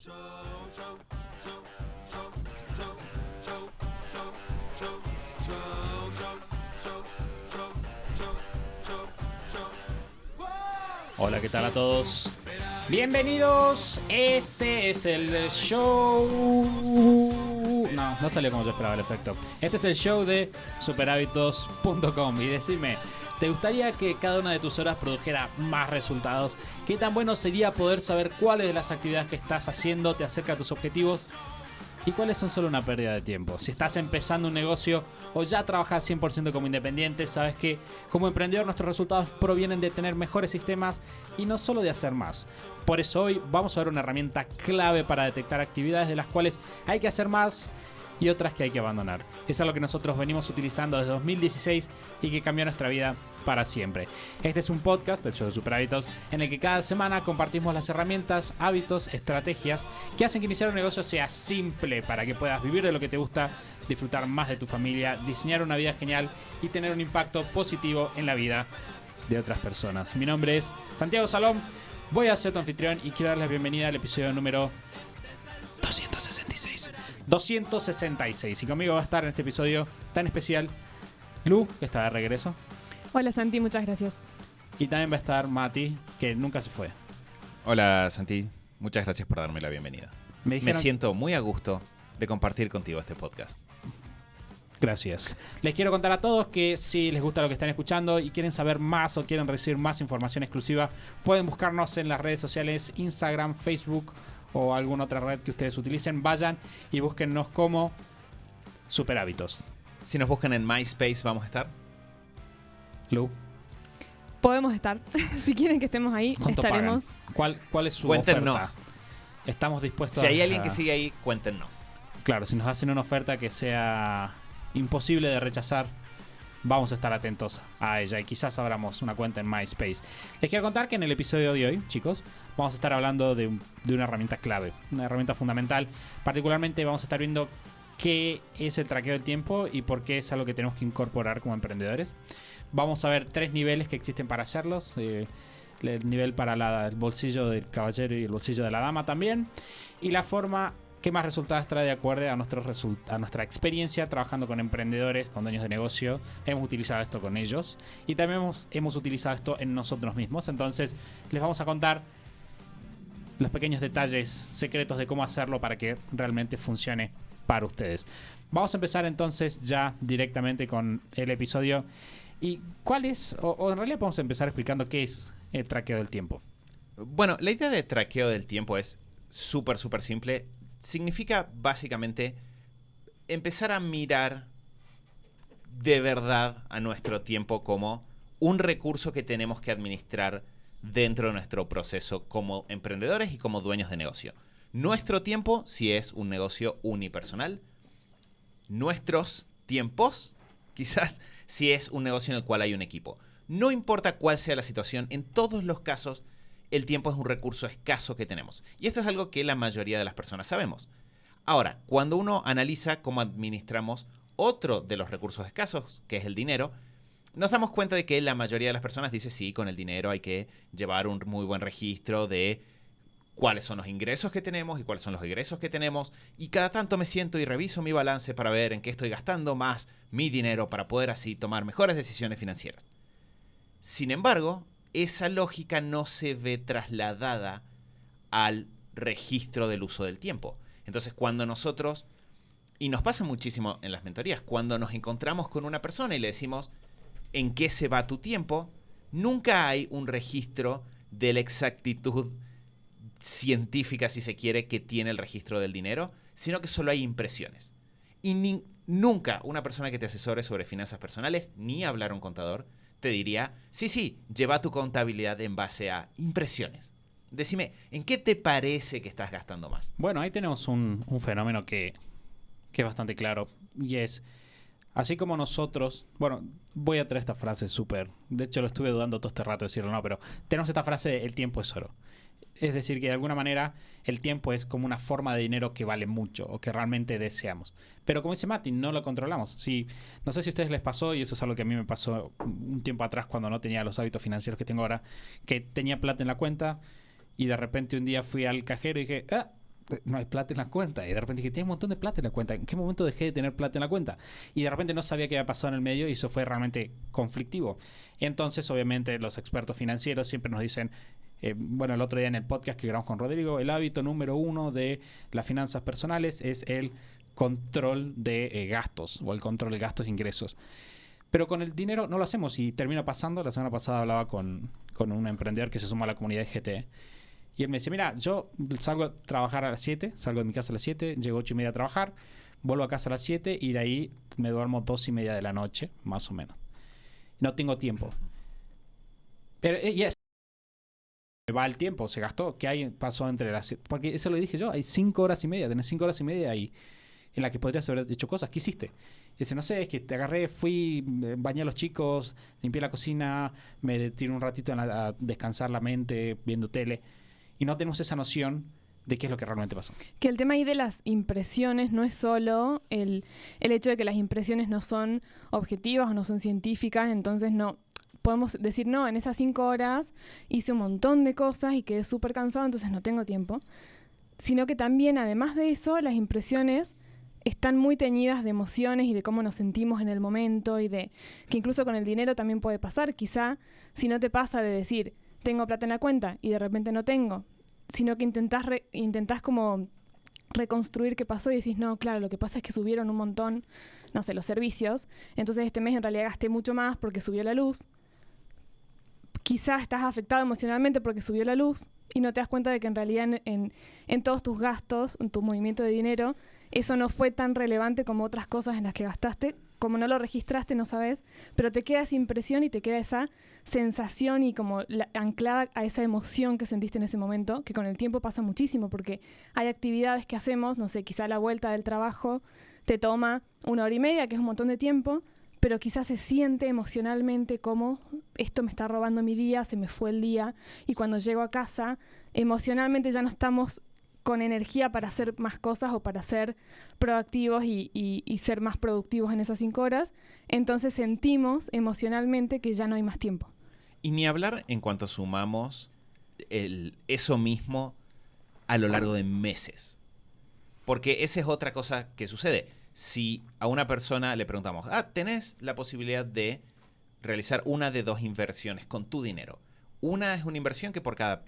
Hola, ¿qué tal a todos? Bienvenidos, este es el show... No salió como yo esperaba el efecto. Este es el show de superhábitos.com. Y decime, ¿te gustaría que cada una de tus horas produjera más resultados? ¿Qué tan bueno sería poder saber cuáles de las actividades que estás haciendo te acerca a tus objetivos? ¿Y cuáles son solo una pérdida de tiempo? Si estás empezando un negocio o ya trabajas 100% como independiente, sabes que como emprendedor nuestros resultados provienen de tener mejores sistemas y no solo de hacer más. Por eso hoy vamos a ver una herramienta clave para detectar actividades de las cuales hay que hacer más y otras que hay que abandonar. Es algo que nosotros venimos utilizando desde 2016 y que cambió nuestra vida para siempre. Este es un podcast del show de Super Hábitos en el que cada semana compartimos las herramientas, hábitos, estrategias que hacen que iniciar un negocio sea simple para que puedas vivir de lo que te gusta, disfrutar más de tu familia, diseñar una vida genial y tener un impacto positivo en la vida de otras personas. Mi nombre es Santiago Salom, voy a ser tu anfitrión y quiero darles la bienvenida al episodio número 266. Y conmigo va a estar en este episodio tan especial Lu, que está de regreso. Hola Santi, muchas gracias. Y también va a estar Mati, que nunca se fue. Hola Santi, muchas gracias por darme la bienvenida. Me siento muy a gusto de compartir contigo este podcast. Gracias. Les quiero contar a todos que si les gusta lo que están escuchando y quieren saber más o quieren recibir más información exclusiva, pueden buscarnos en las redes sociales, Instagram, Facebook o alguna otra red que ustedes utilicen. Vayan y búsquennos como Super Hábitos. Si nos buscan en MySpace, ¿vamos a estar? Lu, Podemos estar. Si quieren que estemos ahí, ¿cuánto estaremos. pagan? ¿Cuál es su Cuéntenos. oferta? Estamos dispuestos Si hay a... alguien que sigue ahí, cuéntenos. Claro, si nos hacen una oferta que sea imposible de rechazar, vamos a estar atentos a ella y quizás abramos una cuenta en MySpace. Les quiero contar que en el episodio de hoy, chicos, vamos a estar hablando de una herramienta clave, una herramienta fundamental. Particularmente vamos a estar viendo qué es el traqueo del tiempo y por qué es algo que tenemos que incorporar como emprendedores. Vamos a ver 3 niveles que existen para hacerlos. El nivel para el bolsillo del caballero y el bolsillo de la dama también. Y la forma que más resultados trae de acuerdo a nuestra experiencia trabajando con emprendedores, con dueños de negocio. Hemos utilizado esto con ellos. Y también hemos utilizado esto en nosotros mismos. Entonces les vamos a contar los pequeños detalles secretos de cómo hacerlo para que realmente funcione para ustedes. Vamos a empezar entonces ya directamente con el episodio. ¿Y cuál es? O en realidad vamos a empezar explicando qué es el traqueo del tiempo. Bueno, la idea de traqueo del tiempo es súper simple. Significa básicamente empezar a mirar de verdad a nuestro tiempo como un recurso que tenemos que administrar dentro de nuestro proceso como emprendedores y como dueños de negocio. Nuestro tiempo, si es un negocio unipersonal. Nuestros tiempos, quizás, si es un negocio en el cual hay un equipo. No importa cuál sea la situación, en todos los casos, el tiempo es un recurso escaso que tenemos. Y esto es algo que la mayoría de las personas sabemos. Ahora, cuando uno analiza cómo administramos otro de los recursos escasos, que es el dinero, nos damos cuenta de que la mayoría de las personas dice sí, con el dinero hay que llevar un muy buen registro de cuáles son los ingresos que tenemos y cuáles son los egresos que tenemos. Y cada tanto me siento y reviso mi balance para ver en qué estoy gastando más mi dinero para poder así tomar mejores decisiones financieras. Sin embargo, esa lógica no se ve trasladada al registro del uso del tiempo. Entonces, cuando nosotros, y nos pasa muchísimo en las mentorías, cuando nos encontramos con una persona y le decimos ¿en qué se va tu tiempo?, nunca hay un registro de la exactitud científica, si se quiere, que tiene el registro del dinero, sino que solo hay impresiones. Y nunca una persona que te asesore sobre finanzas personales, ni hablar a un contador, te diría, sí, lleva tu contabilidad en base a impresiones. Decime, ¿en qué te parece que estás gastando más? Bueno, ahí tenemos un fenómeno que es bastante claro. Y es, así como nosotros... Bueno, voy a traer esta frase súper... De hecho, lo estuve dudando todo este rato de decirlo o no, pero tenemos esta frase de el tiempo es oro. Es decir, que de alguna manera el tiempo es como una forma de dinero que vale mucho o que realmente deseamos. Pero como dice Mati, no lo controlamos. No sé si a ustedes les pasó, y eso es algo que a mí me pasó un tiempo atrás cuando no tenía los hábitos financieros que tengo ahora, que tenía plata en la cuenta y de repente un día fui al cajero y dije, no hay plata en la cuenta. Y de repente dije, tienes un montón de plata en la cuenta. ¿En qué momento dejé de tener plata en la cuenta? Y de repente no sabía qué había pasado en el medio y eso fue realmente conflictivo. Entonces, obviamente, los expertos financieros siempre nos dicen, bueno, el otro día en el podcast que grabamos con Rodrigo, el hábito número 1 de las finanzas personales es el control de gastos o el control de gastos e ingresos. Pero con el dinero no lo hacemos y termina pasando. La semana pasada hablaba con un emprendedor que se suma a la comunidad de GT. Y él me dice, mira, yo salgo a trabajar a las 7, salgo de mi casa a las 7, llego a 8:30 a trabajar, vuelvo a casa a las 7 y de ahí me duermo 2:30 de la noche, más o menos. No tengo tiempo. Pero se va el tiempo, se gastó. ¿Qué pasó entre las... Porque eso lo dije yo, hay 5 horas y media, tenés 5 horas y media ahí en la que podrías haber hecho cosas. ¿Qué hiciste? Y dice, no sé, es que te agarré, fui, bañé a los chicos, limpié la cocina, me tiré un ratito a descansar la mente viendo tele. Y no tenemos esa noción de qué es lo que realmente pasó. Que el tema ahí de las impresiones no es solo el hecho de que las impresiones no son objetivas o no son científicas, entonces no podemos decir, no, en esas 5 horas hice un montón de cosas y quedé súper cansado, entonces no tengo tiempo. Sino que también, además de eso, las impresiones están muy teñidas de emociones y de cómo nos sentimos en el momento y de que incluso con el dinero también puede pasar. Quizá si no te pasa de decir, tengo plata en la cuenta y de repente no tengo, sino que intentás como reconstruir qué pasó y decís, no, claro, lo que pasa es que subieron un montón, no sé, los servicios, entonces este mes en realidad gasté mucho más porque subió la luz. Quizás estás afectado emocionalmente porque subió la luz y no te das cuenta de que en realidad en todos tus gastos, en tu movimiento de dinero, eso no fue tan relevante como otras cosas en las que gastaste. Como no lo registraste, no sabes, pero te queda esa impresión y te queda esa sensación y como anclada a esa emoción que sentiste en ese momento, que con el tiempo pasa muchísimo, porque hay actividades que hacemos, no sé, quizá la vuelta del trabajo te toma 1 hora y media, que es un montón de tiempo, pero quizás se siente emocionalmente como esto me está robando mi día, se me fue el día, y cuando llego a casa, emocionalmente ya no estamos con energía para hacer más cosas o para ser proactivos y ser más productivos en esas 5 horas, entonces sentimos emocionalmente que ya no hay más tiempo. Y ni hablar en cuanto sumamos eso mismo a lo largo de meses. Porque esa es otra cosa que sucede. Si a una persona le preguntamos, tenés la posibilidad de realizar una de 2 inversiones con tu dinero. Una es una inversión que por cada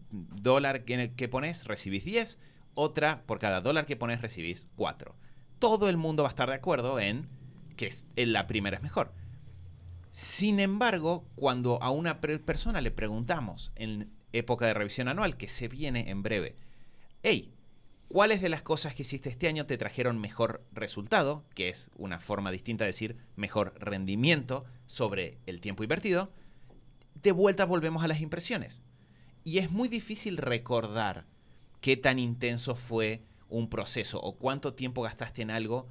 dólar que pones recibís 10, otra por cada dólar que pones recibís 4. Todo el mundo va a estar de acuerdo en que la primera es mejor. Sin embargo, cuando a una persona le preguntamos en época de revisión anual, que se viene en breve, hey, ¿cuáles de las cosas que hiciste este año te trajeron mejor resultado? Que es una forma distinta de decir mejor rendimiento sobre el tiempo invertido. De vuelta volvemos a las impresiones. Y es muy difícil recordar qué tan intenso fue un proceso o cuánto tiempo gastaste en algo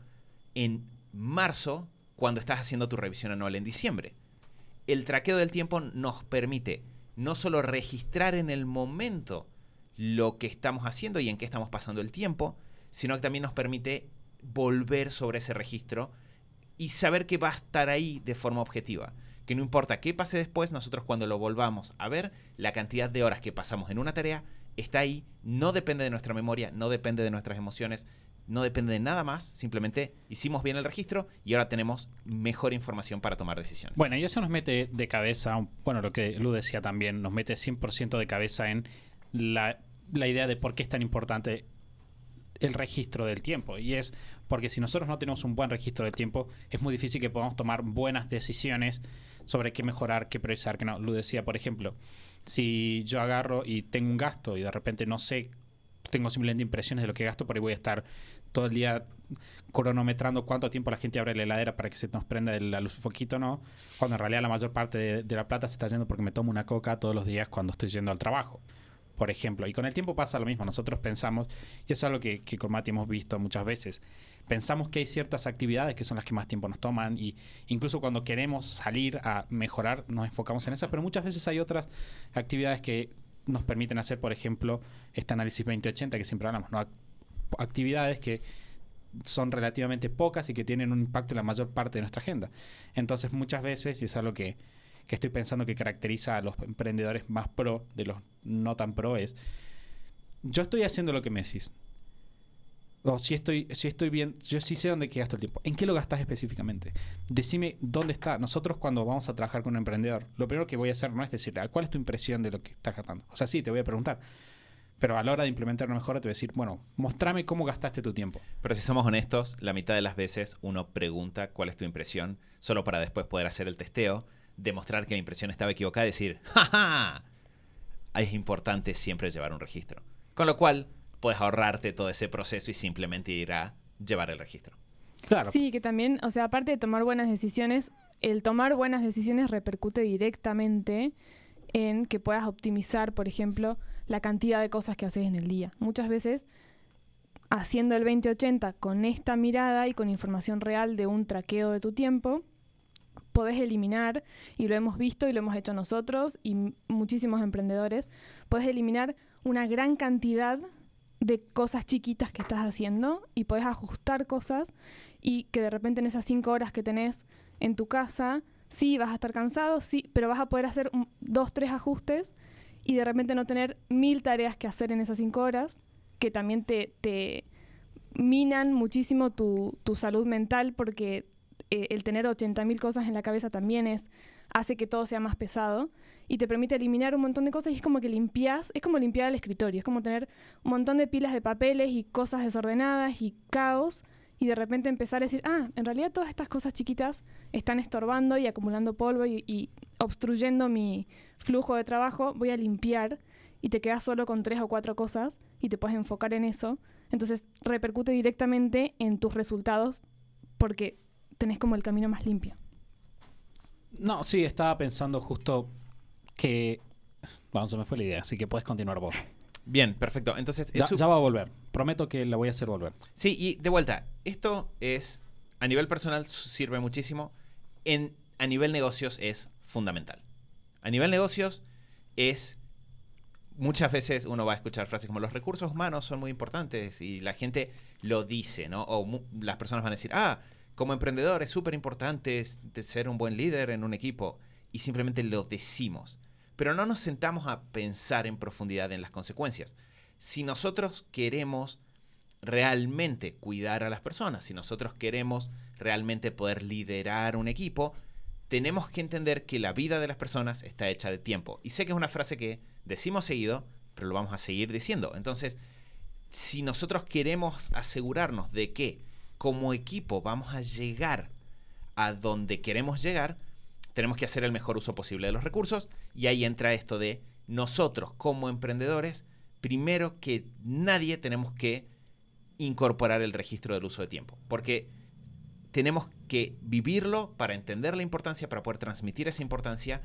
en marzo cuando estás haciendo tu revisión anual en diciembre. El traqueo del tiempo nos permite no solo registrar en el momento lo que estamos haciendo y en qué estamos pasando el tiempo, sino que también nos permite volver sobre ese registro y saber que va a estar ahí de forma objetiva. Que no importa qué pase después, nosotros cuando lo volvamos a ver, la cantidad de horas que pasamos en una tarea está ahí, no depende de nuestra memoria, no depende de nuestras emociones, no depende de nada más, simplemente hicimos bien el registro y ahora tenemos mejor información para tomar decisiones. Bueno, y eso nos mete de cabeza, bueno, lo que Lu decía también, nos mete 100% de cabeza en la idea de por qué es tan importante el registro del tiempo. Y es porque si nosotros no tenemos un buen registro del tiempo, es muy difícil que podamos tomar buenas decisiones sobre qué mejorar, qué priorizar, que no. Lu decía, por ejemplo, si yo agarro y tengo un gasto y de repente no sé, tengo simplemente impresiones de lo que gasto, por ahí voy a estar todo el día cronometrando cuánto tiempo la gente abre la heladera para que se nos prenda la luz foquito, ¿no? Cuando en realidad la mayor parte de la plata se está yendo porque me tomo una coca todos los días cuando estoy yendo al trabajo, por ejemplo. Y con el tiempo pasa lo mismo. Nosotros pensamos, y eso es algo que con Mati hemos visto muchas veces, pensamos que hay ciertas actividades que son las que más tiempo nos toman y incluso cuando queremos salir a mejorar nos enfocamos en esas, pero muchas veces hay otras actividades que nos permiten hacer, por ejemplo, este análisis 2080 que siempre hablamos, ¿no? Actividades que son relativamente pocas y que tienen un impacto en la mayor parte de nuestra agenda. Entonces muchas veces, y es algo que estoy pensando que caracteriza a los emprendedores más pro de los no tan pro, es yo estoy haciendo lo que me decís, O si estoy bien, yo sí sé dónde gasto el tiempo. ¿En qué lo gastas específicamente? Decime dónde está. Nosotros cuando vamos a trabajar con un emprendedor, lo primero que voy a hacer no es decirle, ¿cuál es tu impresión de lo que estás gastando? O sea, sí, te voy a preguntar. Pero a la hora de implementar una mejora te voy a decir, bueno, mostrame cómo gastaste tu tiempo. Pero si somos honestos, la mitad de las veces uno pregunta cuál es tu impresión, solo para después poder hacer el testeo, demostrar que la impresión estaba equivocada y decir, ¡ja, ja! Es importante siempre llevar un registro. Con lo cual, puedes ahorrarte todo ese proceso y simplemente ir a llevar el registro. Claro. Sí, que también, o sea, aparte de tomar buenas decisiones, el tomar buenas decisiones repercute directamente en que puedas optimizar, por ejemplo, la cantidad de cosas que haces en el día. Muchas veces, haciendo el 20-80 con esta mirada y con información real de un traqueo de tu tiempo, podés eliminar, y lo hemos visto y lo hemos hecho nosotros y muchísimos emprendedores, podés eliminar una gran cantidad de cosas chiquitas que estás haciendo y podés ajustar cosas y que de repente en esas 5 horas que tenés en tu casa, sí, vas a estar cansado, sí, pero vas a poder hacer 2, 3 ajustes y de repente no tener 1000 tareas que hacer en esas 5 horas, que también te minan muchísimo tu salud mental, porque el tener 80.000 cosas en la cabeza también hace que todo sea más pesado y te permite eliminar un montón de cosas y es como que limpias, es como limpiar el escritorio, es como tener un montón de pilas de papeles y cosas desordenadas y caos y de repente empezar a decir, en realidad todas estas cosas chiquitas están estorbando y acumulando polvo y obstruyendo mi flujo de trabajo, voy a limpiar y te quedas solo con 3 o 4 cosas y te puedes enfocar en eso. Entonces repercute directamente en tus resultados porque tenés como el camino más limpio. No, sí, estaba pensando justo que... Bueno, se me fue la idea, así que puedes continuar vos. Bien, perfecto. Entonces, ya va a volver. Prometo que la voy a hacer volver. Sí, y de vuelta, esto es, a nivel personal sirve muchísimo, a nivel negocios es fundamental. A nivel negocios es, muchas veces uno va a escuchar frases como los recursos humanos son muy importantes y la gente lo dice, ¿no? O las personas van a decir, como emprendedor es súper importante ser un buen líder en un equipo y simplemente lo decimos. Pero no nos sentamos a pensar en profundidad en las consecuencias. Si nosotros queremos realmente cuidar a las personas, si nosotros queremos realmente poder liderar un equipo, tenemos que entender que la vida de las personas está hecha de tiempo. Y sé que es una frase que decimos seguido, pero lo vamos a seguir diciendo. Entonces, si nosotros queremos asegurarnos de que como equipo vamos a llegar a donde queremos llegar, tenemos que hacer el mejor uso posible de los recursos y ahí entra esto de nosotros como emprendedores, primero que nadie tenemos que incorporar el registro del uso de tiempo, porque tenemos que vivirlo para entender la importancia, para poder transmitir esa importancia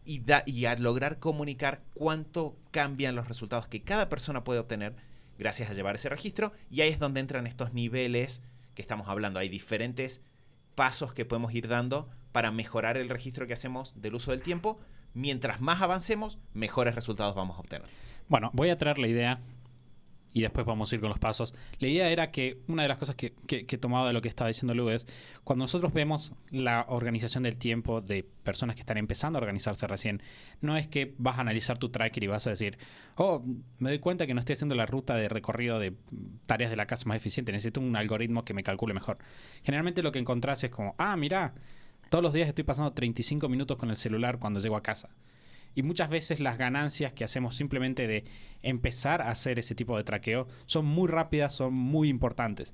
y a lograr comunicar cuánto cambian los resultados que cada persona puede obtener gracias a llevar ese registro, y ahí es donde entran estos niveles que estamos hablando. Hay diferentes pasos que podemos ir dando para mejorar el registro que hacemos del uso del tiempo. Mientras más avancemos, mejores resultados vamos a obtener. Bueno, voy a traer la idea y después vamos a ir con los pasos. La idea era que una de las cosas que he tomado de lo que estaba diciendo Lu es, cuando nosotros vemos la organización del tiempo de personas que están empezando a organizarse recién, no es que vas a analizar tu tracker y vas a decir, me doy cuenta que no estoy haciendo la ruta de recorrido de tareas de la casa más eficiente, necesito un algoritmo que me calcule mejor. Generalmente lo que encontrás es como, mirá, todos los días estoy pasando 35 minutos con el celular cuando llego a casa. Y muchas veces las ganancias que hacemos simplemente de empezar a hacer ese tipo de traqueo son muy rápidas, son muy importantes.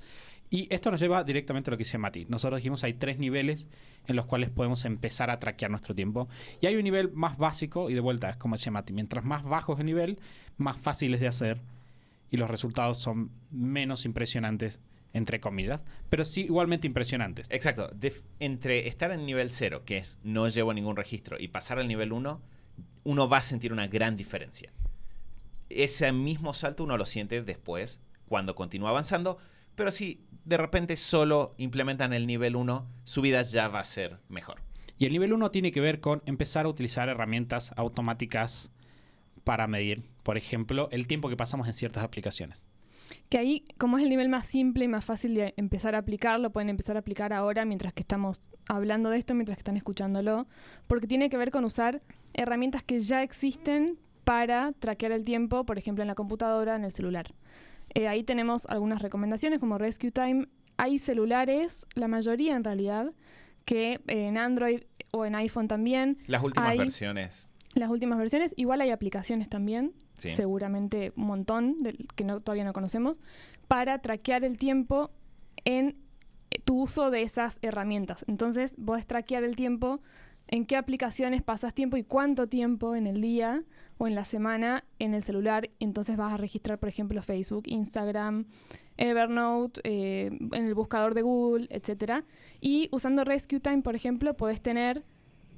Y esto nos lleva directamente a lo que dice Mati. Nosotros dijimos hay 3 niveles en los cuales podemos empezar a traquear nuestro tiempo. Y hay un nivel más básico y de vuelta, es como decía Mati, mientras más bajo es el nivel, más fácil es de hacer y los resultados son menos impresionantes, entre comillas, pero sí igualmente impresionantes. Exacto. Entre estar en nivel 0, que es no llevo ningún registro, y pasar al nivel 1, uno va a sentir una gran diferencia. Ese mismo salto uno lo siente después, cuando continúa avanzando, pero si de repente solo implementan el nivel 1, su vida ya va a ser mejor. Y el nivel 1 tiene que ver con empezar a utilizar herramientas automáticas para medir, por ejemplo, el tiempo que pasamos en ciertas aplicaciones. Que ahí, como es el nivel más simple y más fácil de empezar a aplicarlo, pueden empezar a aplicar ahora mientras que estamos hablando de esto, mientras que están escuchándolo, porque tiene que ver con usar herramientas que ya existen para traquear el tiempo, por ejemplo, en la computadora, en el celular. Ahí tenemos algunas recomendaciones como Rescue Time. Hay celulares, la mayoría en realidad, que en Android o en iPhone también. Las últimas versiones. Las últimas versiones. Igual hay aplicaciones también, Sí. seguramente un montón, que todavía no conocemos, para traquear el tiempo en tu uso de esas herramientas. Entonces, podés traquear el tiempo, en qué aplicaciones pasas tiempo y cuánto tiempo en el día o en la semana en el celular. Entonces vas a registrar, por ejemplo, Facebook, Instagram, Evernote, en el buscador de Google, etc. Y usando Rescue Time, por ejemplo, podés tener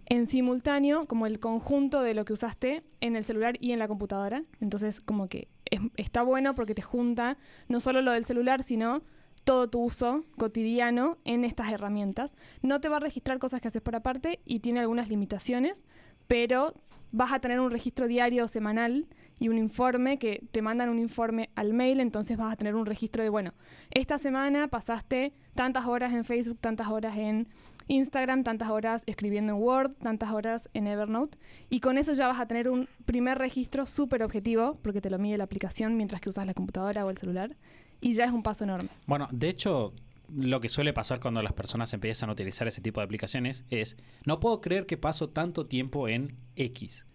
en simultáneo como el conjunto de lo que usaste en el celular y en la computadora. Entonces, como que está bueno porque te junta no solo lo del celular, sino todo tu uso cotidiano en estas herramientas. No te va a registrar cosas que haces por aparte y tiene algunas limitaciones, pero vas a tener un registro diario o semanal y un informe, que te mandan un informe al mail, entonces vas a tener un registro de, bueno, esta semana pasaste tantas horas en Facebook, tantas horas en Instagram, tantas horas escribiendo en Word, tantas horas en Evernote, y con eso ya vas a tener un primer registro súper objetivo, porque te lo mide la aplicación mientras que usas la computadora o el celular, y ya es un paso enorme. Bueno, de hecho, lo que suele pasar cuando las personas empiezan a utilizar ese tipo de aplicaciones es, no puedo creer que paso tanto tiempo en X.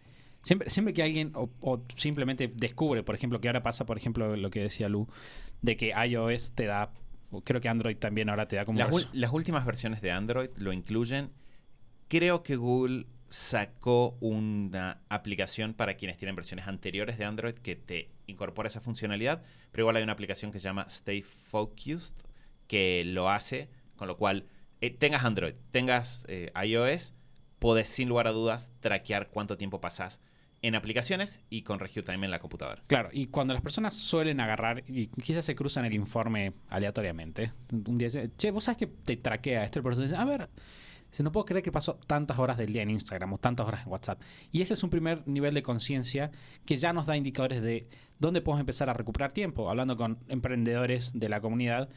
Siempre que alguien o simplemente descubre, por ejemplo, que ahora pasa, por ejemplo, lo que decía Lu, de que iOS te da, creo que Android también ahora te da como... Las últimas versiones de Android lo incluyen. Creo que Google sacó una aplicación para quienes tienen versiones anteriores de Android que te incorpora esa funcionalidad, pero igual hay una aplicación que se llama Stay Focused que lo hace, con lo cual tengas Android, tengas iOS, podés sin lugar a dudas traquear cuánto tiempo pasás en aplicaciones y con Rescue Time en la computadora. Claro, y cuando las personas suelen agarrar y quizás se cruzan el informe aleatoriamente, un día dicen, che, vos sabes que te traquea esto, el profesor dice, a ver, si no puedo creer que pasó tantas horas del día en Instagram o tantas horas en WhatsApp. Y ese es un primer nivel de conciencia que ya nos da indicadores de dónde podemos empezar a recuperar tiempo. Hablando con emprendedores de la comunidad,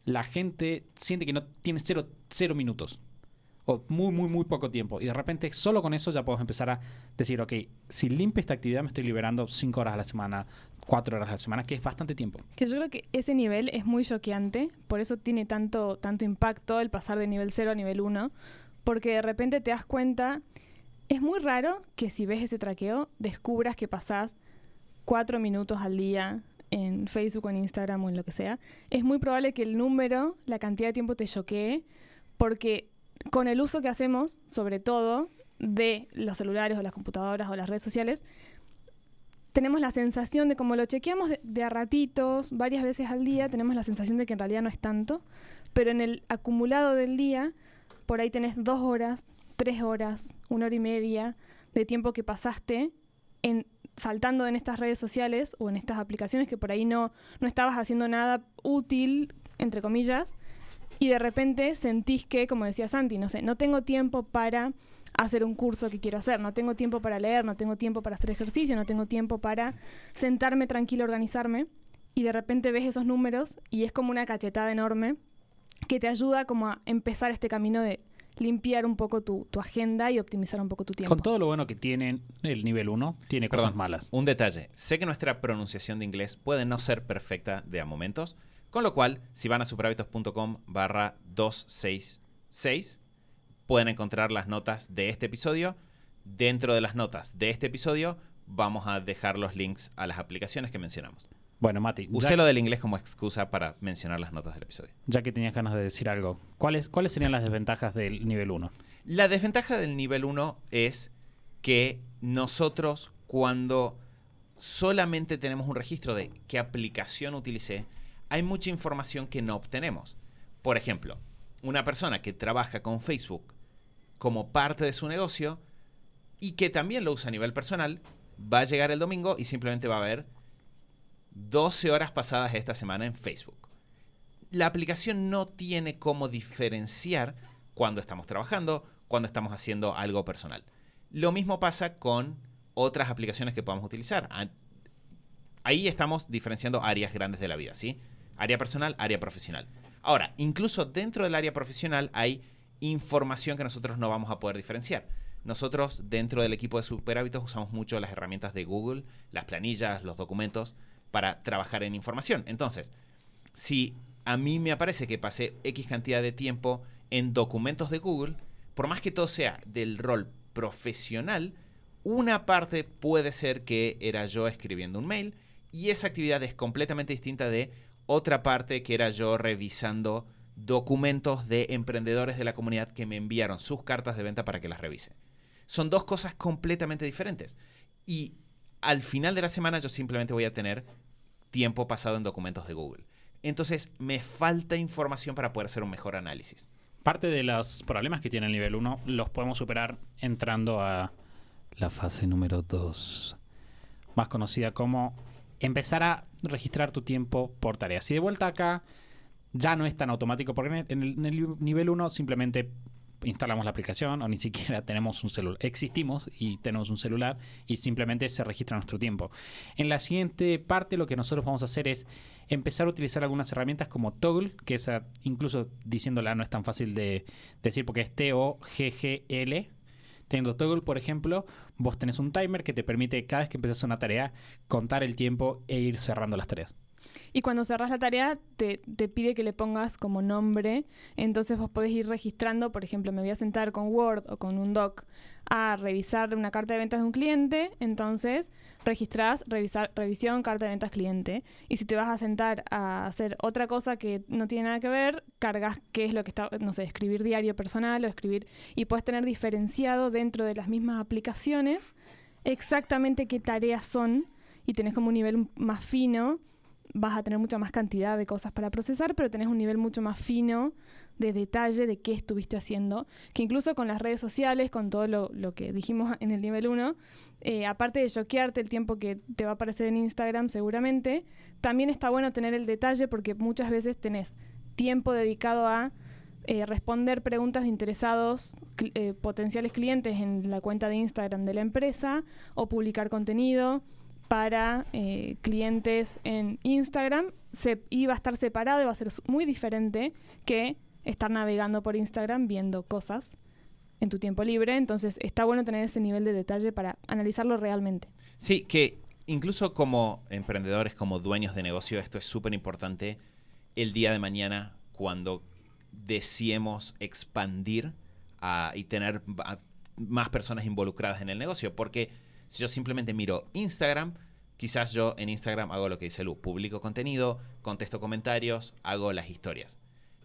la gente siente que no tiene cero minutos. O muy poco tiempo. Y de repente, solo con eso ya podemos empezar a decir, ok, si limpio esta actividad me estoy liberando 5 horas a la semana, 4 horas a la semana, que es bastante tiempo. Que yo creo que ese nivel es muy choqueante, por eso tiene tanto impacto el pasar de nivel 0 a nivel 1, porque de repente te das cuenta, es muy raro que si ves ese traqueo, descubras que pasás 4 minutos al día en Facebook o en Instagram o en lo que sea. Es muy probable que el número, la cantidad de tiempo te choquee, porque con el uso que hacemos, sobre todo, de los celulares o las computadoras o las redes sociales, tenemos la sensación de, como lo chequeamos de a ratitos, varias veces al día, tenemos la sensación de que en realidad no es tanto, pero en el acumulado del día, por ahí tenés 2 horas, 3 horas, 1 hora y media de tiempo que pasaste saltando en estas redes sociales o en estas aplicaciones que por ahí no estabas haciendo nada útil, entre comillas, y de repente sentís que, como decía Santi, no tengo tiempo para hacer un curso que quiero hacer, no tengo tiempo para leer, no tengo tiempo para hacer ejercicio, no tengo tiempo para sentarme tranquilo, organizarme, y de repente ves esos números y es como una cachetada enorme que te ayuda como a empezar este camino de limpiar un poco tu agenda y optimizar un poco tu tiempo. Con todo lo bueno que tiene el nivel 1, tiene cosas malas. Un detalle. Sé que nuestra pronunciación de inglés puede no ser perfecta de a momentos, con lo cual, si van a superhábitos.com/266, pueden encontrar las notas de este episodio. Dentro de las notas de este episodio vamos a dejar los links a las aplicaciones que mencionamos. Bueno, Mati, Usé lo del inglés como excusa para mencionar las notas del episodio. Ya que tenías ganas de decir algo, ¿cuáles serían las desventajas del nivel 1? La desventaja del nivel 1 es que nosotros, cuando solamente tenemos un registro de qué aplicación utilicé, hay mucha información que no obtenemos. Por ejemplo, una persona que trabaja con Facebook como parte de su negocio y que también lo usa a nivel personal, va a llegar el domingo y simplemente va a ver 12 horas pasadas esta semana en Facebook. La aplicación no tiene cómo diferenciar cuando estamos trabajando, cuando estamos haciendo algo personal. Lo mismo pasa con otras aplicaciones que podamos utilizar. Ahí estamos diferenciando áreas grandes de la vida, ¿sí? Área personal, área profesional. Ahora, incluso dentro del área profesional hay información que nosotros no vamos a poder diferenciar. Nosotros, dentro del equipo de Superhábitos, usamos mucho las herramientas de Google, las planillas, los documentos. para trabajar en información. Entonces, si a mí me aparece que pasé X cantidad de tiempo en documentos de Google, por más que todo sea del rol profesional, una parte puede ser que era yo escribiendo un mail y esa actividad es completamente distinta de otra parte que era yo revisando documentos de emprendedores de la comunidad que me enviaron sus cartas de venta para que las revise. Son dos cosas completamente diferentes. Y al final de la semana yo simplemente voy a tener tiempo pasado en documentos de Google. Entonces me falta información para poder hacer un mejor análisis. Parte de los problemas que tiene el nivel 1 los podemos superar entrando a la fase número 2, más conocida como empezar a registrar tu tiempo por tareas. Y de vuelta acá ya no es tan automático porque en el nivel 1 simplemente instalamos la aplicación o ni siquiera tenemos un celular. Existimos y tenemos un celular y simplemente se registra nuestro tiempo. En la siguiente parte lo que nosotros vamos a hacer es empezar a utilizar algunas herramientas como Toggl, que esa, incluso diciéndola no es tan fácil de decir porque es T-O-G-G-L. Teniendo Toggl, por ejemplo, vos tenés un timer que te permite cada vez que empezás una tarea contar el tiempo e ir cerrando las tareas. Y cuando cerrás la tarea, te pide que le pongas como nombre. Entonces vos podés ir registrando, por ejemplo, me voy a sentar con Word o con un doc a revisar una carta de ventas de un cliente. Entonces registrás, revisión, carta de ventas cliente. Y si te vas a sentar a hacer otra cosa que no tiene nada que ver, cargas qué es lo que está, no sé, escribir diario personal o escribir. Y puedes tener diferenciado dentro de las mismas aplicaciones exactamente qué tareas son. Y tenés como un nivel más fino. Vas a tener mucha más cantidad de cosas para procesar, pero tenés un nivel mucho más fino de detalle de qué estuviste haciendo, que incluso con las redes sociales, con todo lo que dijimos en el nivel 1, aparte de choquearte el tiempo que te va a aparecer en Instagram seguramente, también está bueno tener el detalle porque muchas veces tenés tiempo dedicado a responder preguntas de interesados, potenciales clientes en la cuenta de Instagram de la empresa o publicar contenido para clientes en Instagram. Iba a estar separado y va a ser muy diferente que estar navegando por Instagram viendo cosas en tu tiempo libre. Entonces está bueno tener ese nivel de detalle para analizarlo realmente. Sí, que incluso como emprendedores, como dueños de negocio, esto es súper importante el día de mañana cuando deseemos expandir y tener más personas involucradas en el negocio. Porque si yo simplemente miro Instagram, quizás yo en Instagram hago lo que dice Lu, publico contenido, contesto comentarios, hago las historias.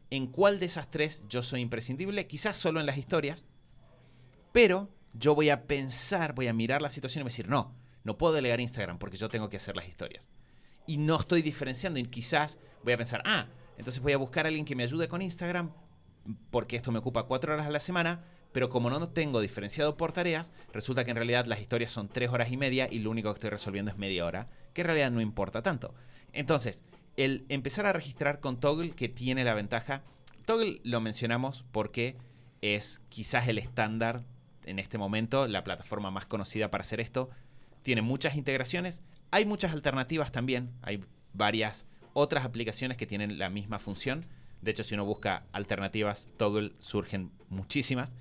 ¿En cuál de esas tres yo soy imprescindible? Quizás solo en las historias, pero yo voy a pensar, voy a mirar la situación y voy a decir, no puedo delegar Instagram porque yo tengo que hacer las historias. Y no estoy diferenciando y quizás voy a pensar, entonces voy a buscar a alguien que me ayude con Instagram porque esto me ocupa 4 horas a la semana, pero como no tengo diferenciado por tareas, resulta que en realidad las historias son 3 horas y media y lo único que estoy resolviendo es media hora, que en realidad no importa tanto. Entonces, el empezar a registrar con Toggl, que tiene la ventaja, Toggl lo mencionamos porque es quizás el estándar en este momento, la plataforma más conocida para hacer esto, tiene muchas integraciones, hay muchas alternativas también, hay varias otras aplicaciones que tienen la misma función. De hecho, si uno busca alternativas, Toggl surgen muchísimas.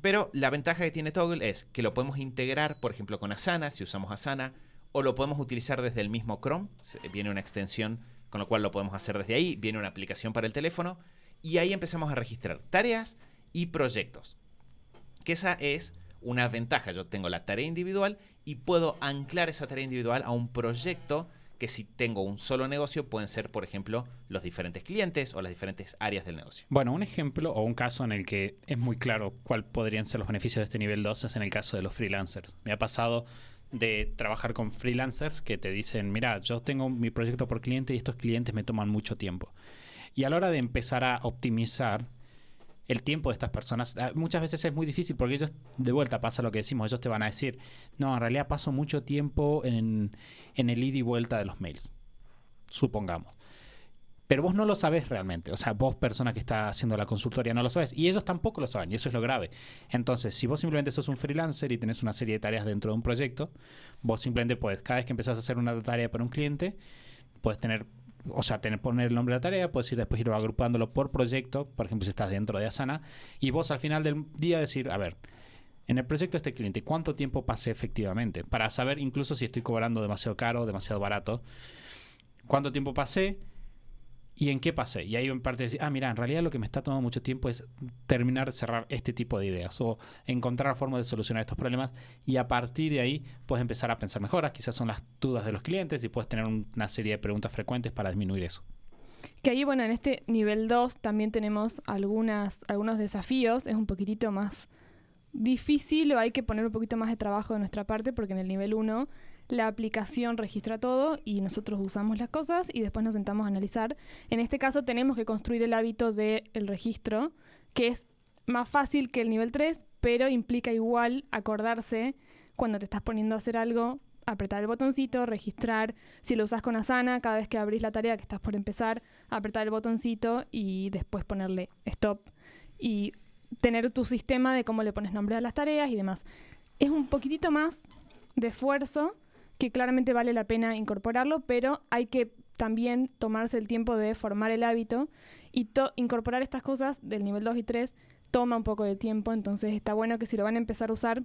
Pero la ventaja que tiene Toggl es que lo podemos integrar, por ejemplo, con Asana, si usamos Asana, o lo podemos utilizar desde el mismo Chrome. Viene una extensión con lo cual lo podemos hacer desde ahí. Viene una aplicación para el teléfono. Y ahí empezamos a registrar tareas y proyectos. Que esa es una ventaja. Yo tengo la tarea individual y puedo anclar esa tarea individual a un proyecto que si tengo un solo negocio pueden ser, por ejemplo, los diferentes clientes o las diferentes áreas del negocio. Bueno, un ejemplo o un caso en el que es muy claro cuál podrían ser los beneficios de este nivel 2 es en el caso de los freelancers. Me ha pasado de trabajar con freelancers que te dicen, mira, yo tengo mi proyecto por cliente y estos clientes me toman mucho tiempo. Y a la hora de empezar a optimizar el tiempo de estas personas, muchas veces es muy difícil porque ellos, de vuelta pasa lo que decimos, ellos te van a decir, no, en realidad paso mucho tiempo en el ida y vuelta de los mails, supongamos. Pero vos no lo sabés realmente, o sea, vos persona que está haciendo la consultoría no lo sabés y ellos tampoco lo saben y eso es lo grave. Entonces, si vos simplemente sos un freelancer y tenés una serie de tareas dentro de un proyecto, vos simplemente podés, cada vez que empezás a hacer una tarea para un cliente, podés poner el nombre de la tarea, puedes después ir agrupándolo por proyecto, por ejemplo, si estás dentro de Asana, y vos al final del día decir, a ver, en el proyecto de este cliente, ¿cuánto tiempo pasé efectivamente? Para saber incluso si estoy cobrando demasiado caro o demasiado barato. ¿Cuánto tiempo pasé? ¿Y en qué pasé? Y ahí en parte decir, mira, en realidad lo que me está tomando mucho tiempo es terminar de cerrar este tipo de ideas o encontrar formas de solucionar estos problemas, y a partir de ahí puedes empezar a pensar mejoras, quizás son las dudas de los clientes, y puedes tener una serie de preguntas frecuentes para disminuir eso. Que ahí, bueno, en este nivel 2 también tenemos algunos desafíos, es un poquitito más difícil o hay que poner un poquito más de trabajo de nuestra parte, porque en el nivel 1 la aplicación registra todo y nosotros usamos las cosas y después nos sentamos a analizar. En este caso tenemos que construir el hábito del registro, que es más fácil que el nivel 3, pero implica igual acordarse cuando te estás poniendo a hacer algo, apretar el botoncito, registrar. Si lo usas con Asana, cada vez que abrís la tarea que estás por empezar, apretar el botoncito y después ponerle stop y tener tu sistema de cómo le pones nombre a las tareas y demás. Es un poquitito más de esfuerzo, que claramente vale la pena incorporarlo, pero hay que también tomarse el tiempo de formar el hábito y incorporar estas cosas del nivel 2 y 3 toma un poco de tiempo, entonces está bueno que si lo van a empezar a usar,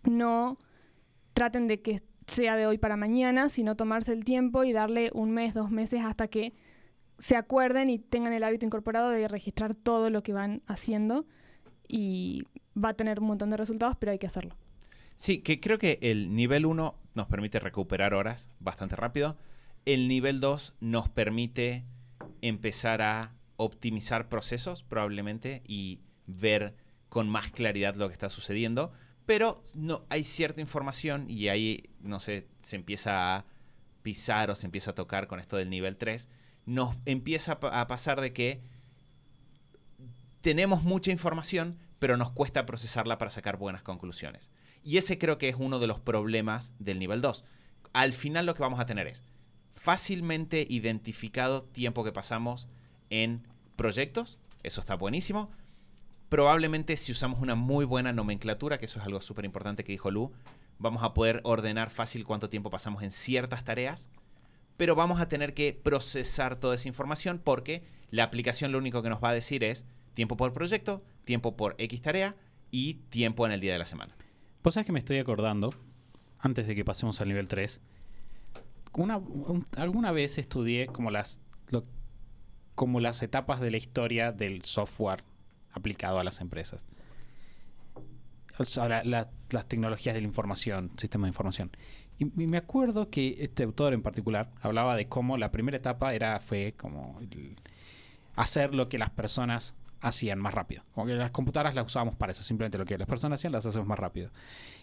no traten de que sea de hoy para mañana, sino tomarse el tiempo y darle 1 mes, 2 meses hasta que se acuerden y tengan el hábito incorporado de registrar todo lo que van haciendo, y va a tener un montón de resultados, pero hay que hacerlo. Sí, que creo que el nivel 1 nos permite recuperar horas bastante rápido. El nivel 2 nos permite empezar a optimizar procesos probablemente y ver con más claridad lo que está sucediendo. Pero no, hay cierta información y ahí, no sé, se empieza a pisar o se empieza a tocar con esto del nivel 3. Nos empieza a pasar de que tenemos mucha información, pero nos cuesta procesarla para sacar buenas conclusiones. Y ese creo que es uno de los problemas del nivel 2. Al final lo que vamos a tener es fácilmente identificado tiempo que pasamos en proyectos. Eso está buenísimo. Probablemente si usamos una muy buena nomenclatura, que eso es algo súper importante que dijo Lu, vamos a poder ordenar fácil cuánto tiempo pasamos en ciertas tareas, pero vamos a tener que procesar toda esa información porque la aplicación lo único que nos va a decir es tiempo por proyecto, tiempo por X tarea y tiempo en el día de la semana. Vos sabés que me estoy acordando, antes de que pasemos al nivel 3, alguna vez estudié como las etapas de la historia del software aplicado a las empresas. O sea, las tecnologías de la información, sistemas de información. Y me acuerdo que este autor en particular hablaba de cómo la primera etapa fue como hacer lo que las personas hacían más rápido. Como que las computadoras las usábamos para eso, simplemente lo que las personas hacían las hacemos más rápido.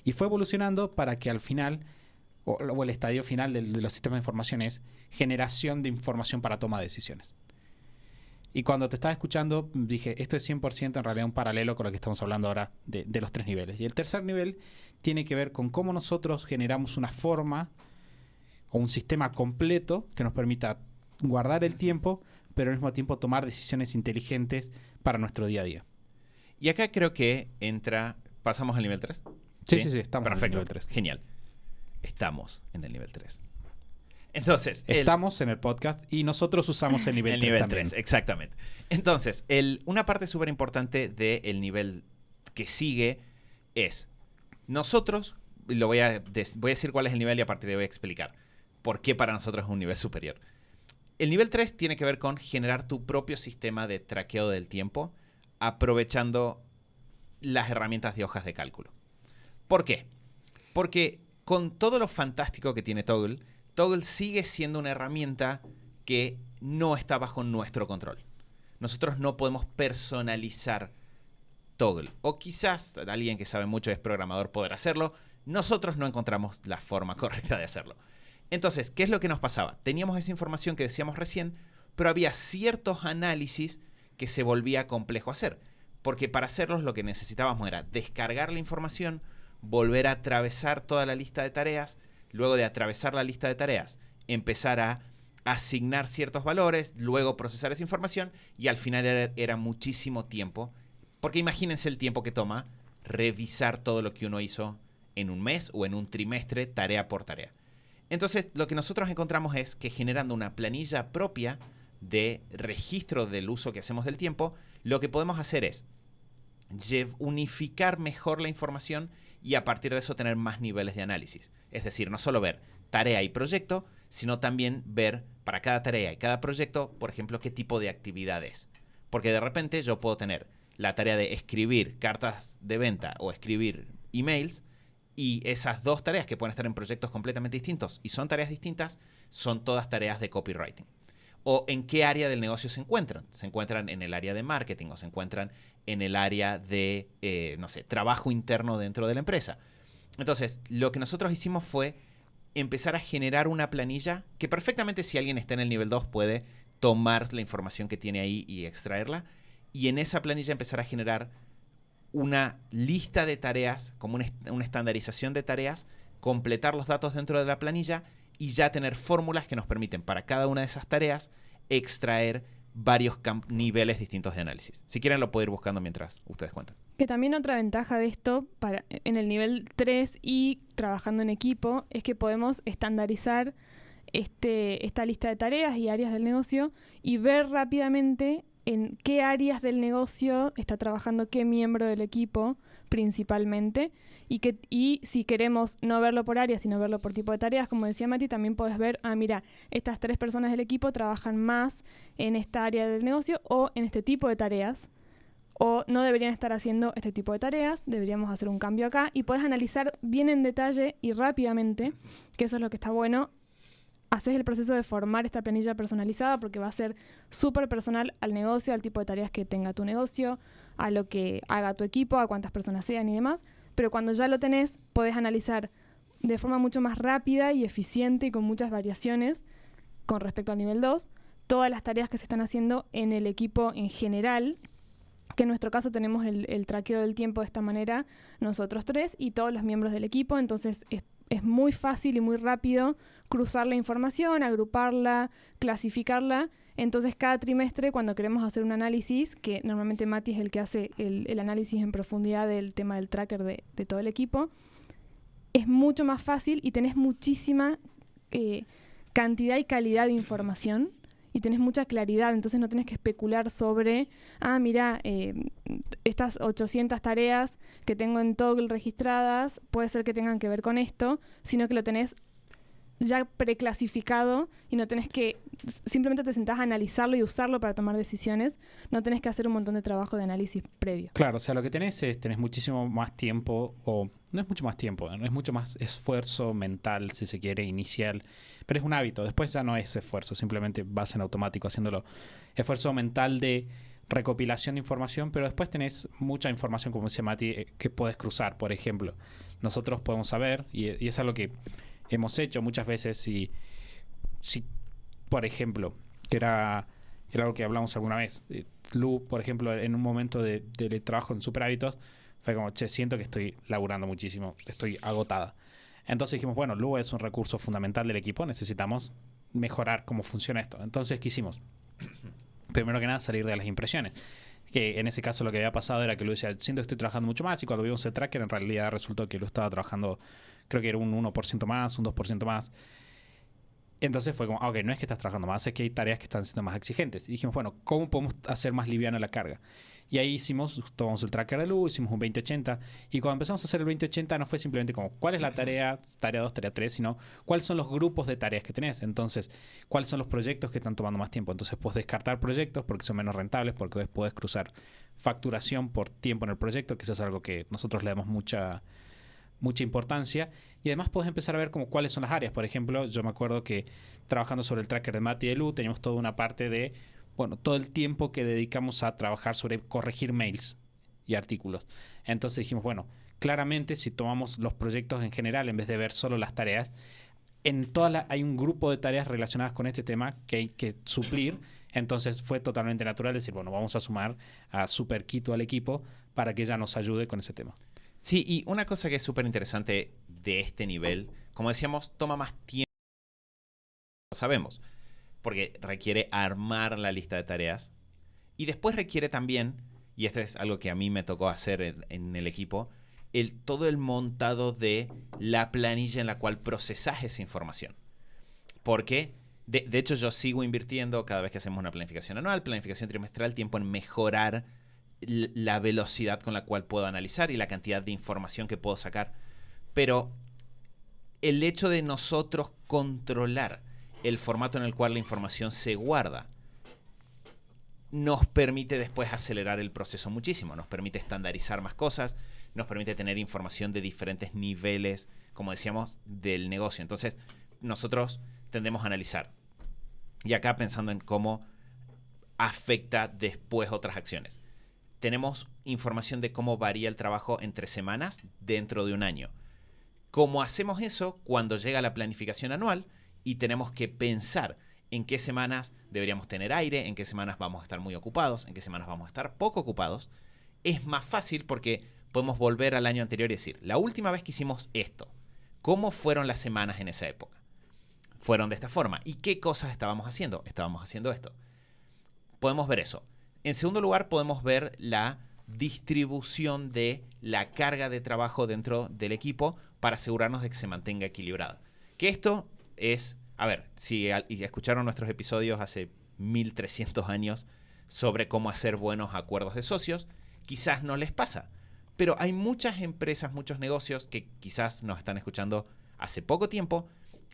Y fue evolucionando para que al final, o el estadio final de los sistemas de información es generación de información para toma de decisiones. Y cuando te estaba escuchando, dije, esto es 100% en realidad un paralelo con lo que estamos hablando ahora de los 3 niveles. Y el tercer nivel tiene que ver con cómo nosotros generamos una forma o un sistema completo que nos permita guardar el tiempo, pero al mismo tiempo tomar decisiones inteligentes para nuestro día a día. Y acá creo que ¿pasamos al nivel 3? Sí, estamos perfecto, en el nivel 3. Genial. Estamos en el nivel 3. Entonces, estamos en el podcast y nosotros usamos el nivel 3 también. 3, exactamente. Entonces, una parte súper importante del nivel que sigue es, nosotros, voy a decir cuál es el nivel y a partir de ahí voy a explicar por qué para nosotros es un nivel superior. El nivel 3 tiene que ver con generar tu propio sistema de traqueo del tiempo aprovechando las herramientas de hojas de cálculo. ¿Por qué? Porque con todo lo fantástico que tiene Toggl sigue siendo una herramienta que no está bajo nuestro control. Nosotros no podemos personalizar Toggl. O quizás alguien que sabe mucho es programador poder hacerlo. Nosotros no encontramos la forma correcta de hacerlo. Entonces, ¿qué es lo que nos pasaba? Teníamos esa información que decíamos recién, pero había ciertos análisis que se volvía complejo hacer. Porque para hacerlos lo que necesitábamos era descargar la información, volver a atravesar toda la lista de tareas, luego de atravesar la lista de tareas, empezar a asignar ciertos valores, luego procesar esa información y al final era muchísimo tiempo. Porque imagínense el tiempo que toma revisar todo lo que uno hizo en un mes o en un trimestre, tarea por tarea. Entonces, lo que nosotros encontramos es que generando una planilla propia de registro del uso que hacemos del tiempo, lo que podemos hacer es unificar mejor la información y a partir de eso tener más niveles de análisis. Es decir, no solo ver tarea y proyecto, sino también ver para cada tarea y cada proyecto, por ejemplo, qué tipo de actividad es. Porque de repente yo puedo tener la tarea de escribir cartas de venta o escribir emails, y esas dos tareas que pueden estar en proyectos completamente distintos y son tareas distintas, son todas tareas de copywriting. O en qué área del negocio se encuentran. Se encuentran en el área de marketing o se encuentran en el área de, no sé, trabajo interno dentro de la empresa. Entonces, lo que nosotros hicimos fue empezar a generar una planilla que perfectamente, si alguien está en el nivel 2, puede tomar la información que tiene ahí y extraerla. Y en esa planilla empezar a generar una lista de tareas, como una estandarización de tareas, completar los datos dentro de la planilla y ya tener fórmulas que nos permiten para cada una de esas tareas extraer varios niveles distintos de análisis. Si quieren lo puedo ir buscando mientras ustedes cuentan. Que también otra ventaja de esto en el nivel 3 y trabajando en equipo es que podemos estandarizar esta lista de tareas y áreas del negocio y ver rápidamente en qué áreas del negocio está trabajando qué miembro del equipo principalmente, y si queremos no verlo por áreas, sino verlo por tipo de tareas, como decía Mati, también puedes ver, mira, estas 3 personas del equipo trabajan más en esta área del negocio o en este tipo de tareas, o no deberían estar haciendo este tipo de tareas, deberíamos hacer un cambio acá, y puedes analizar bien en detalle y rápidamente, que eso es lo que está bueno. Haces el proceso de formar esta planilla personalizada porque va a ser súper personal al negocio, al tipo de tareas que tenga tu negocio, a lo que haga tu equipo, a cuántas personas sean y demás. Pero cuando ya lo tenés, podés analizar de forma mucho más rápida y eficiente y con muchas variaciones con respecto al nivel 2, todas las tareas que se están haciendo en el equipo en general, que en nuestro caso tenemos el traqueo del tiempo de esta manera, nosotros 3 y todos los miembros del equipo, entonces es muy fácil y muy rápido cruzar la información, agruparla, clasificarla. Entonces cada trimestre cuando queremos hacer un análisis, que normalmente Mati es el que hace el análisis en profundidad del tema del tracker de todo el equipo, es mucho más fácil y tenés muchísima cantidad y calidad de información y tenés mucha claridad, entonces no tenés que especular sobre, mira, estas 800 tareas que tengo en Toggle registradas, puede ser que tengan que ver con esto, sino que lo tenés ya preclasificado y no tenés que, simplemente te sentás a analizarlo y usarlo para tomar decisiones, no tenés que hacer un montón de trabajo de análisis previo. Claro, o sea, lo que tenés muchísimo más tiempo, o no es mucho más tiempo, no es mucho más esfuerzo mental, si se quiere, inicial, pero es un hábito, después ya no es esfuerzo, simplemente vas en automático haciéndolo. Esfuerzo mental de recopilación de información, pero después tenés mucha información, como decía Mati, que puedes cruzar. Por ejemplo, nosotros podemos saber, y es algo que hemos hecho muchas veces, si por ejemplo, que era algo que hablamos alguna vez, Lu, por ejemplo, en un momento de trabajo en Super Hábitos, fue como, siento que estoy laburando muchísimo, estoy agotada. Entonces dijimos, bueno, Lu es un recurso fundamental del equipo, necesitamos mejorar cómo funciona esto. Entonces, ¿qué hicimos? Primero que nada, salir de las impresiones. Que en ese caso lo que había pasado era que Lu decía, siento que estoy trabajando mucho más, y cuando vimos el tracker en realidad resultó que Lu estaba trabajando, creo que era un 1% más, un 2% más. Entonces fue como, ok, no es que estás trabajando más, es que hay tareas que están siendo más exigentes. Y dijimos, bueno, ¿cómo podemos hacer más liviana la carga? Y ahí tomamos el tracker de Lu, hicimos un 20-80. Y cuando empezamos a hacer el 20-80 no fue simplemente como, ¿cuál es la tarea 2, tarea 3? Sino, ¿cuáles son los grupos de tareas que tenés? Entonces, ¿cuáles son los proyectos que están tomando más tiempo? Entonces, puedes descartar proyectos porque son menos rentables, porque puedes cruzar facturación por tiempo en el proyecto, que eso es algo que nosotros le damos mucha importancia, y además puedes empezar a ver como cuáles son las áreas. Por ejemplo, yo me acuerdo que trabajando sobre el tracker de Mati y de Lu, teníamos toda una parte de, todo el tiempo que dedicamos a trabajar sobre corregir mails y artículos. Entonces dijimos, claramente si tomamos los proyectos en general, en vez de ver solo las tareas, hay un grupo de tareas relacionadas con este tema que hay que suplir. Entonces fue totalmente natural decir, vamos a sumar a Super Quito al equipo para que ella nos ayude con ese tema. Sí, y una cosa que es súper interesante de este nivel, como decíamos, toma más tiempo, lo sabemos, porque requiere armar la lista de tareas y después requiere también, y esto es algo que a mí me tocó hacer en el equipo, todo el montado de la planilla en la cual procesás esa información. Porque, de hecho, yo sigo invirtiendo cada vez que hacemos una planificación anual, planificación trimestral, tiempo en mejorar la velocidad con la cual puedo analizar y la cantidad de información que puedo sacar. Pero el hecho de nosotros controlar el formato en el cual la información se guarda nos permite después acelerar el proceso muchísimo, nos permite estandarizar más cosas, nos permite tener información de diferentes niveles, como decíamos, del negocio. Entonces, nosotros tendemos a analizar. Y acá pensando en cómo afecta después otras acciones. Tenemos información de cómo varía el trabajo entre semanas dentro de un año. ¿Cómo hacemos eso cuando llega la planificación anual y tenemos que pensar en qué semanas deberíamos tener aire, en qué semanas vamos a estar muy ocupados, en qué semanas vamos a estar poco ocupados? Es más fácil porque podemos volver al año anterior y decir, la última vez que hicimos esto, ¿cómo fueron las semanas en esa época? Fueron de esta forma. ¿Y qué cosas estábamos haciendo? Estábamos haciendo esto. Podemos ver eso. En segundo lugar, podemos ver la distribución de la carga de trabajo dentro del equipo para asegurarnos de que se mantenga equilibrada. Que esto es, a ver, si escucharon nuestros episodios hace 1300 años sobre cómo hacer buenos acuerdos de socios, quizás no les pasa. Pero hay muchas empresas, muchos negocios que quizás nos están escuchando hace poco tiempo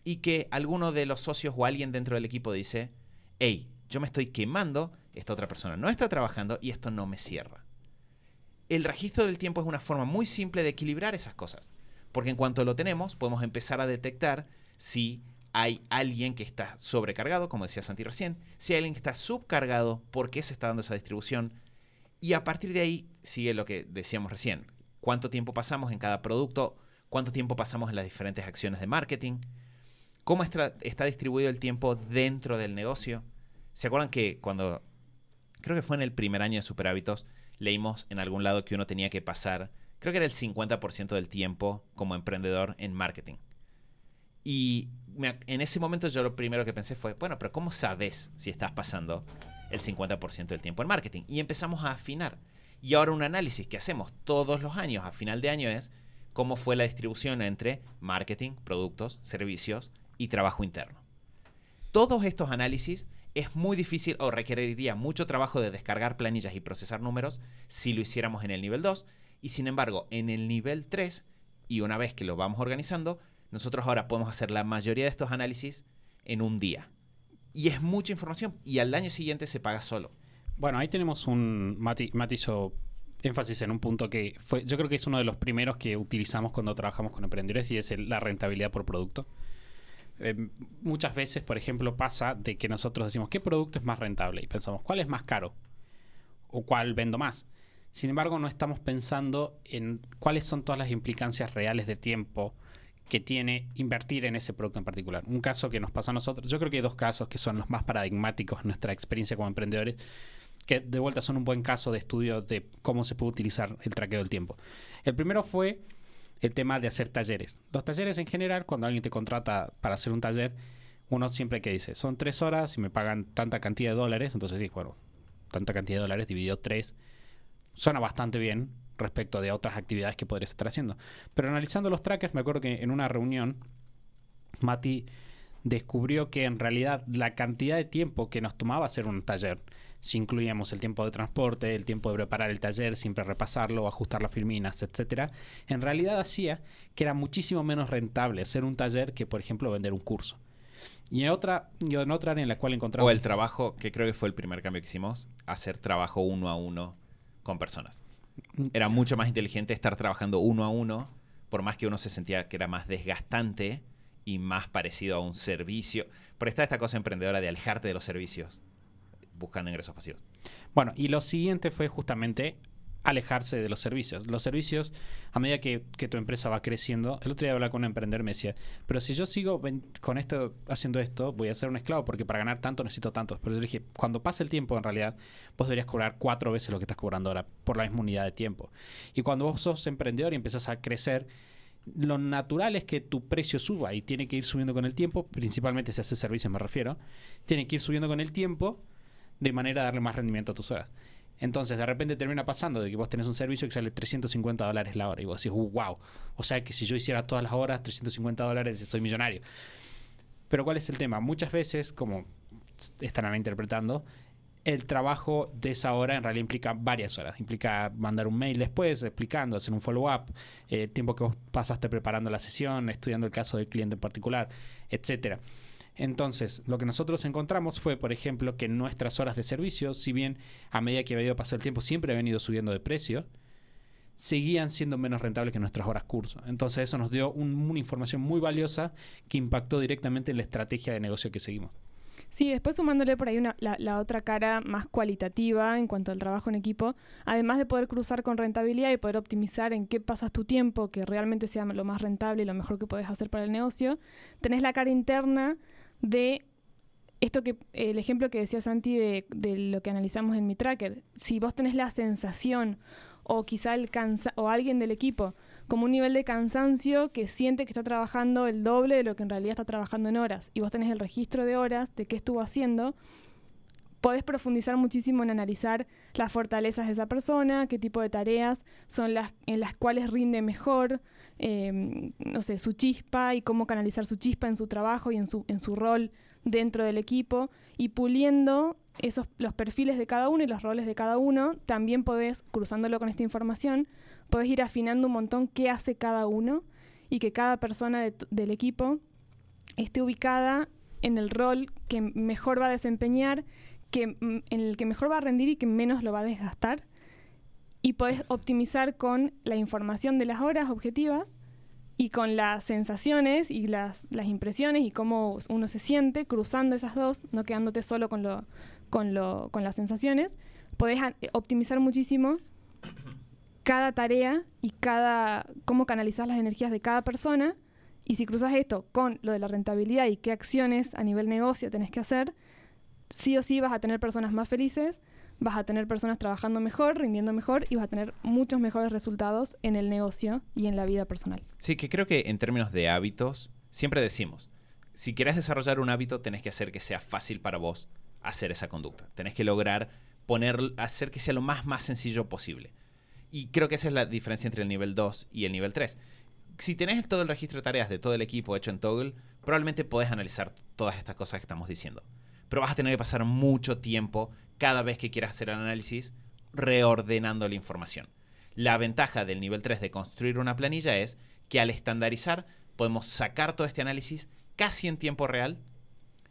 y que alguno de los socios o alguien dentro del equipo dice, hey, yo me estoy quemando, esta otra persona no está trabajando y esto no me cierra. El registro del tiempo es una forma muy simple de equilibrar esas cosas. Porque en cuanto lo tenemos, podemos empezar a detectar si hay alguien que está sobrecargado, como decía Santi recién, si hay alguien que está subcargado, por qué se está dando esa distribución. Y a partir de ahí sigue lo que decíamos recién. ¿Cuánto tiempo pasamos en cada producto? ¿Cuánto tiempo pasamos en las diferentes acciones de marketing? ¿Cómo está distribuido el tiempo dentro del negocio? ¿Se acuerdan que cuando, creo que fue en el primer año de Super Hábitos, leímos en algún lado que uno tenía que pasar, creo que era el 50% del tiempo como emprendedor en marketing? Y en ese momento yo lo primero que pensé fue, bueno, pero ¿cómo sabes si estás pasando el 50% del tiempo en marketing? Y empezamos a afinar. Y ahora un análisis que hacemos todos los años, a final de año, es cómo fue la distribución entre marketing, productos, servicios y trabajo interno. Todos estos análisis es muy difícil o requeriría mucho trabajo de descargar planillas y procesar números si lo hiciéramos en el nivel 2. Y sin embargo, en el nivel 3, y una vez que lo vamos organizando, nosotros ahora podemos hacer la mayoría de estos análisis en un día. Y es mucha información y al año siguiente se paga solo. Bueno, ahí tenemos un... Mati hizo énfasis en un punto que fue, yo creo que es uno de los primeros que utilizamos cuando trabajamos con emprendedores y es la rentabilidad por producto. Muchas veces, por ejemplo, pasa de que nosotros decimos ¿qué producto es más rentable? Y pensamos ¿cuál es más caro? ¿O cuál vendo más? Sin embargo, no estamos pensando en cuáles son todas las implicancias reales de tiempo que tiene invertir en ese producto en particular. Un caso que nos pasó a nosotros, yo creo que hay dos casos que son los más paradigmáticos en nuestra experiencia como emprendedores, que de vuelta son un buen caso de estudio de cómo se puede utilizar el traqueo del tiempo. El primero fue el tema de hacer talleres. Los talleres en general, cuando alguien te contrata para hacer un taller, uno siempre que dice, son 3 horas y me pagan tanta cantidad de dólares, entonces sí, bueno, tanta cantidad de dólares dividido 3, suena bastante bien respecto de otras actividades que podrías estar haciendo. Pero analizando los trackers, me acuerdo que en una reunión, Mati descubrió que en realidad la cantidad de tiempo que nos tomaba hacer un taller, si incluíamos el tiempo de transporte, el tiempo de preparar el taller, siempre repasarlo, ajustar las filminas, etcétera, en realidad hacía que era muchísimo menos rentable hacer un taller que, por ejemplo, vender un curso. Y en otra área en la cual encontramos... O el trabajo, que creo que fue el primer cambio que hicimos, hacer trabajo 1 a 1 con personas. Era mucho más inteligente estar trabajando 1 a 1, por más que uno se sentía que era más desgastante y más parecido a un servicio. Pero está esta cosa emprendedora de alejarte de los servicios buscando ingresos pasivos. Bueno, y lo siguiente fue justamente alejarse de los servicios. Los servicios, a medida que tu empresa va creciendo, el otro día hablaba con un emprendedor y me decía, pero si yo sigo con esto, haciendo esto, voy a ser un esclavo porque para ganar tanto necesito tanto. Pero yo le dije, cuando pase el tiempo, en realidad, vos deberías cobrar 4 veces lo que estás cobrando ahora por la misma unidad de tiempo. Y cuando vos sos emprendedor y empezás a crecer, lo natural es que tu precio suba y tiene que ir subiendo con el tiempo, principalmente si haces servicios me refiero, tiene que ir subiendo con el tiempo de manera a darle más rendimiento a tus horas. Entonces, de repente termina pasando de que vos tenés un servicio que sale $350 la hora y vos decís, wow, o sea que si yo hiciera todas las horas, $350, soy millonario. Pero ¿cuál es el tema? Muchas veces, como estarán interpretando, el trabajo de esa hora en realidad implica varias horas. Implica mandar un mail después explicando, hacer un follow-up, tiempo que vos pasaste preparando la sesión, estudiando el caso del cliente en particular, etcétera. Entonces, lo que nosotros encontramos fue, por ejemplo, que nuestras horas de servicio, si bien a medida que había ido pasando el tiempo siempre habían ido subiendo de precio, seguían siendo menos rentables que nuestras horas curso. Entonces eso nos dio una información muy valiosa que impactó directamente en la estrategia de negocio que seguimos. Sí, después sumándole por ahí la otra cara más cualitativa en cuanto al trabajo en equipo, además de poder cruzar con rentabilidad y poder optimizar en qué pasas tu tiempo, que realmente sea lo más rentable y lo mejor que puedes hacer para el negocio, tenés la cara interna de esto que el ejemplo que decía Santi de lo que analizamos en Mi Tracker. Si vos tenés la sensación o quizá o alguien del equipo como un nivel de cansancio que siente que está trabajando el doble de lo que en realidad está trabajando en horas, y vos tenés el registro de horas de qué estuvo haciendo, podés profundizar muchísimo en analizar las fortalezas de esa persona, qué tipo de tareas son las en las cuales rinde mejor, no sé, su chispa y cómo canalizar su chispa en su trabajo y en su rol dentro del equipo, y puliendo los perfiles de cada uno y los roles de cada uno. También podés, cruzándolo con esta información, podés ir afinando un montón qué hace cada uno y que cada persona del equipo esté ubicada en el rol que mejor va a desempeñar, en el que mejor va a rendir y que menos lo va a desgastar. Y podés optimizar con la información de las horas objetivas y con las sensaciones y las impresiones y cómo uno se siente, cruzando esas dos, no quedándote solo con las sensaciones. Podés optimizar muchísimo cada tarea y cómo canalizar las energías de cada persona. Y si cruzas esto con lo de la rentabilidad y qué acciones a nivel negocio tenés que hacer, sí o sí vas a tener personas más felices, vas a tener personas trabajando mejor, rindiendo mejor, y vas a tener muchos mejores resultados en el negocio y en la vida personal. Sí, que creo que en términos de hábitos, siempre decimos, si querés desarrollar un hábito, tenés que hacer que sea fácil para vos hacer esa conducta. Tenés que lograr hacer que sea lo más sencillo posible. Y creo que esa es la diferencia entre el nivel 2 y el nivel 3. Si tenés todo el registro de tareas de todo el equipo hecho en Toggle, probablemente podés analizar todas estas cosas que estamos diciendo. Pero vas a tener que pasar mucho tiempo cada vez que quieras hacer el análisis reordenando la información. La ventaja del nivel 3 de construir una planilla es que al estandarizar podemos sacar todo este análisis casi en tiempo real.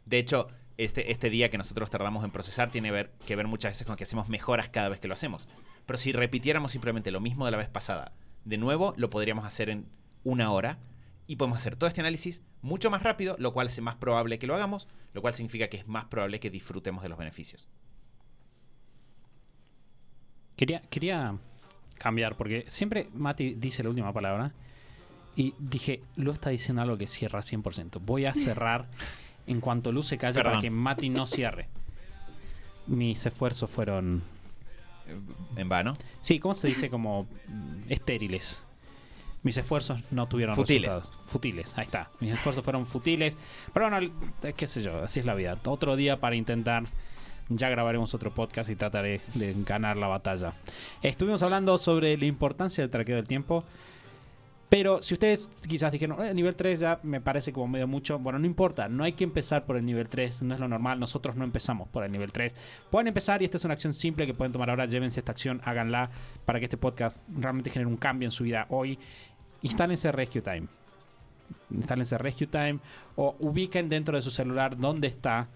De hecho, este día que nosotros tardamos en procesar tiene que ver muchas veces con que hacemos mejoras cada vez que lo hacemos. Pero si repitiéramos simplemente lo mismo de la vez pasada, de nuevo lo podríamos hacer en 1 hora y podemos hacer todo este análisis mucho más rápido, lo cual es más probable que lo hagamos, lo cual significa que es más probable que disfrutemos de los beneficios. Quería cambiar, porque siempre Mati dice la última palabra y dije, lo está diciendo algo que cierra 100%. Voy a cerrar en cuanto Luz se calle para que Mati no cierre. Mis esfuerzos fueron... ¿En vano? Sí, ¿cómo se dice? Como estériles. Mis esfuerzos no tuvieron resultados. Futiles, ahí está. Mis esfuerzos fueron futiles. Pero bueno, qué sé yo, así es la vida. Otro día para intentar... Ya grabaremos otro podcast y trataré de ganar la batalla. Estuvimos hablando sobre la importancia del traqueo del tiempo. Pero si ustedes quizás dijeron, el nivel 3 ya me parece como medio mucho. Bueno, no importa, no hay que empezar por el nivel 3, no es lo normal. Nosotros no empezamos por el nivel 3. Pueden empezar, y esta es una acción simple que pueden tomar ahora. Llévense esta acción, háganla para que este podcast realmente genere un cambio en su vida hoy. Instálense Rescue Time. O ubiquen dentro de su celular dónde está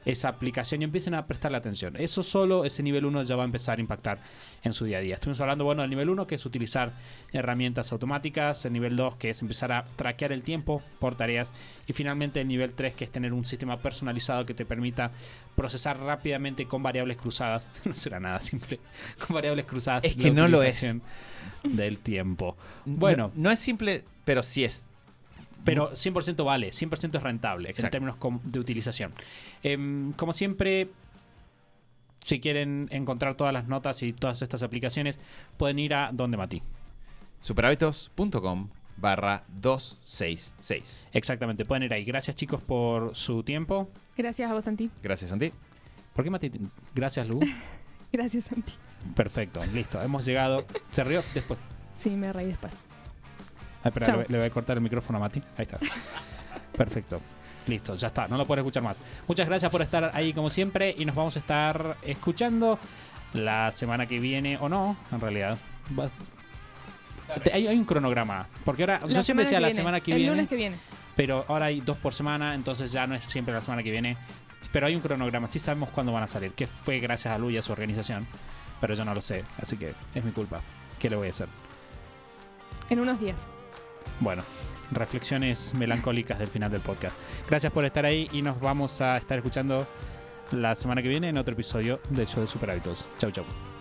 esa aplicación y empiecen a prestarle atención. Eso solo, ese nivel 1 ya va a empezar a impactar en su día a día. Estuvimos hablando, bueno, del nivel 1, que es utilizar herramientas automáticas. El nivel 2, que es empezar a traquear el tiempo por tareas. Y finalmente el nivel 3, que es tener un sistema personalizado que te permita procesar rápidamente con variables cruzadas. No será nada simple. Con variables cruzadas. Es que no lo es. Del tiempo. Bueno. No es simple, pero sí es. Pero 100% vale, 100% es rentable. Exacto. En términos de utilización. Como siempre, si quieren encontrar todas las notas y todas estas aplicaciones, pueden ir a ¿dónde, Mati? superhábitos.com/266. Exactamente, pueden ir ahí. Gracias, chicos, por su tiempo. Gracias a vos, Santi. Gracias, Santi. ¿Por qué, Mati? Gracias, Lu. Gracias, Santi. Perfecto, listo. Hemos llegado. ¿Se rió después? Sí, me reí después. Espera, le voy a cortar el micrófono a Mati. Ahí está. Perfecto. Listo, ya está, no lo puedes escuchar más. Muchas gracias por estar ahí como siempre y nos vamos a estar escuchando la semana que viene, o no, en realidad. Hay un cronograma, porque ahora yo siempre decía la semana que viene. El lunes que viene. Pero ahora hay 2 por semana, entonces ya no es siempre la semana que viene. Pero hay un cronograma, sí sabemos cuándo van a salir, que fue gracias a Lu y a su organización. Pero yo no lo sé, así que es mi culpa. ¿Qué le voy a hacer? En unos días. Bueno, reflexiones melancólicas del final del podcast. Gracias por estar ahí y nos vamos a estar escuchando la semana que viene en otro episodio del show de Super Hábitos. Chau, chau.